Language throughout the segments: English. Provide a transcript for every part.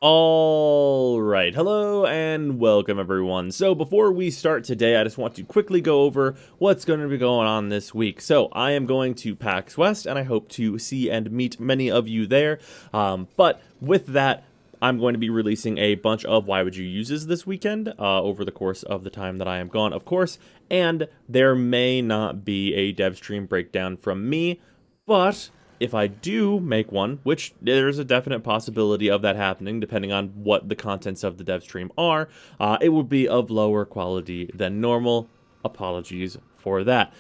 All right, hello and welcome everyone. So before we start today, I just want to quickly go over what's going to be going on this week. So I am going to PAX West and I hope to see and meet many of you there. But with that, I'm going to be releasing a bunch of Why Would You Uses this weekend over the course of the time that I am gone, of course. And there may not be a Devstream breakdown from me, but if I do make one, which there's a definite possibility of that happening depending on what the contents of the dev stream are, it will be of lower quality than normal. Apologies for that.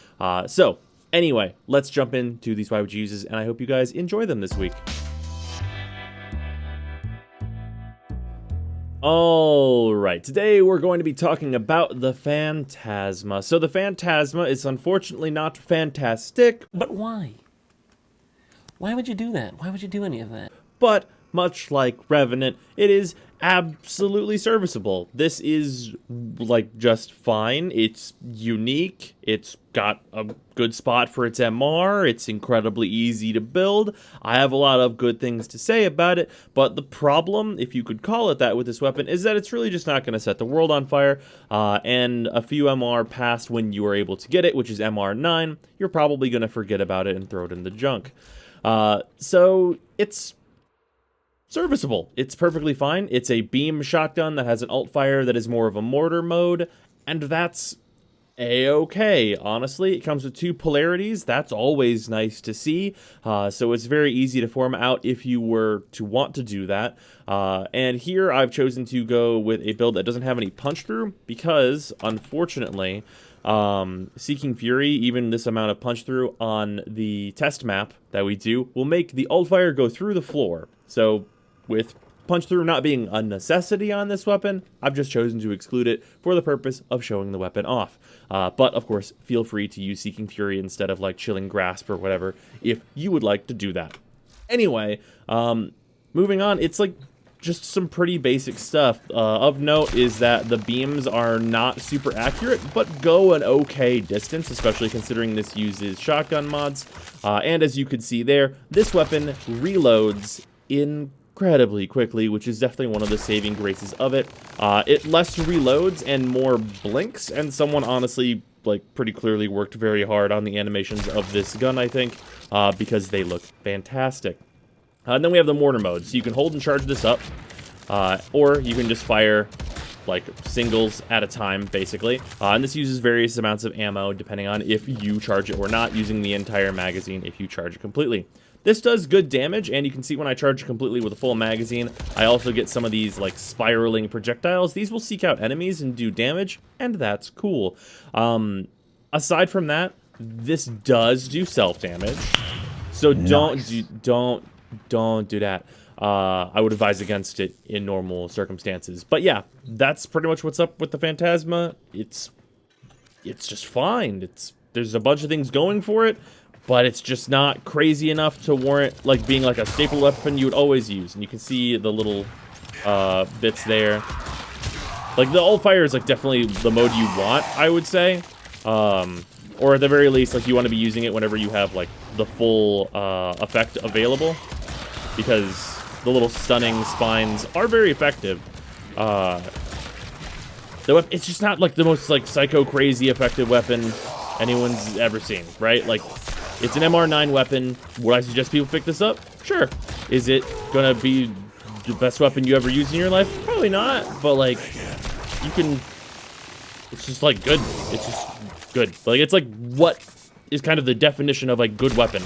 So anyway, let's jump into these Why Would You Uses, and I hope you guys enjoy them this week. Alright, today we're going to be talking about the Phantasma. So the Phantasma is unfortunately not fantastic, But why? Why would you do that? Why would you do any of that? but much like Revenant, it is absolutely serviceable. This is, like, just fine. It's unique. It's got a good spot for its MR. It's incredibly easy to build. I have a lot of good things to say about it, but the problem, if you could call it that with this weapon, is that it's really just not going to set the world on fire, and a few MR past when you are able to get it, which is MR 9, you're probably going to forget about it and throw it in the junk. So it's serviceable. It's perfectly fine. It's a beam shotgun that has an alt fire that is more of a mortar mode, and that's a-okay. Honestly, it comes with two polarities. That's always nice to see. So it's very easy to form out if you were to want to do that. And here I've chosen to go with a build that doesn't have any punch through because, unfortunately, Seeking Fury, even this amount of punch through on the test map that we do, will make the alt fire go through the floor. So with punch through not being a necessity on this weapon, I've just chosen to exclude it for the purpose of showing the weapon off. But of course, feel free to use Seeking Fury instead of like Chilling Grasp or whatever if you would like to do that. Anyway, moving on, it's like just some pretty basic stuff. Of note is that the beams are not super accurate, but go an okay distance, especially considering this uses shotgun mods. And as you could see there, this weapon reloads incredibly quickly, which is definitely one of the saving graces of it. It less reloads and more blinks, and someone honestly, like, pretty clearly worked very hard on the animations of this gun, I think, because they look fantastic. And then we have the mortar mode, so you can hold and charge this up, or you can just fire, like, singles at a time, basically. And this uses various amounts of ammo, depending on if you charge it or not, using the entire magazine if you charge it completely. This does good damage, and you can see when I charge it completely with a full magazine, I also get some of these, like, spiraling projectiles. These will seek out enemies and do damage, and that's cool. Aside from that, this does do self-damage, so don't do that. I would advise against it in normal circumstances. But yeah, that's pretty much what's up with the Phantasma. It's just fine. There's a bunch of things going for it, but it's just not crazy enough to warrant like being like a staple weapon you would always use. And you can see the little bits there. Like the alt fire is like definitely the mode you want, I would say. Or at the very least, like you want to be using it whenever you have like the full effect available, because the little stunning spines are very effective. It's just not like the most like psycho crazy effective weapon anyone's ever seen, right? Like, it's an MR9 weapon. Would I suggest people pick this up? Sure. Is it gonna be the best weapon you ever used in your life? Probably not, but like, you can, it's just like good. It's just good. Like, it's like what is kind of the definition of like good weapon.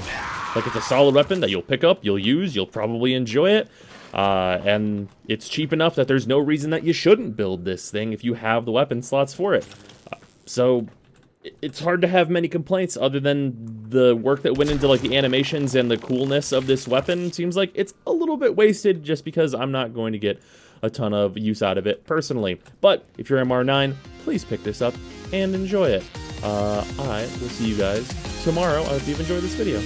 Like, it's a solid weapon that you'll pick up, you'll use, you'll probably enjoy it. And it's cheap enough that there's no reason that you shouldn't build this thing if you have the weapon slots for it. So it's hard to have many complaints other than the work that went into like the animations and the coolness of this weapon. Seems like it's a little bit wasted just because I'm not going to get a ton of use out of it personally. But if you're MR9, please pick this up and enjoy it. I will see you guys tomorrow. I hope you've enjoyed this video.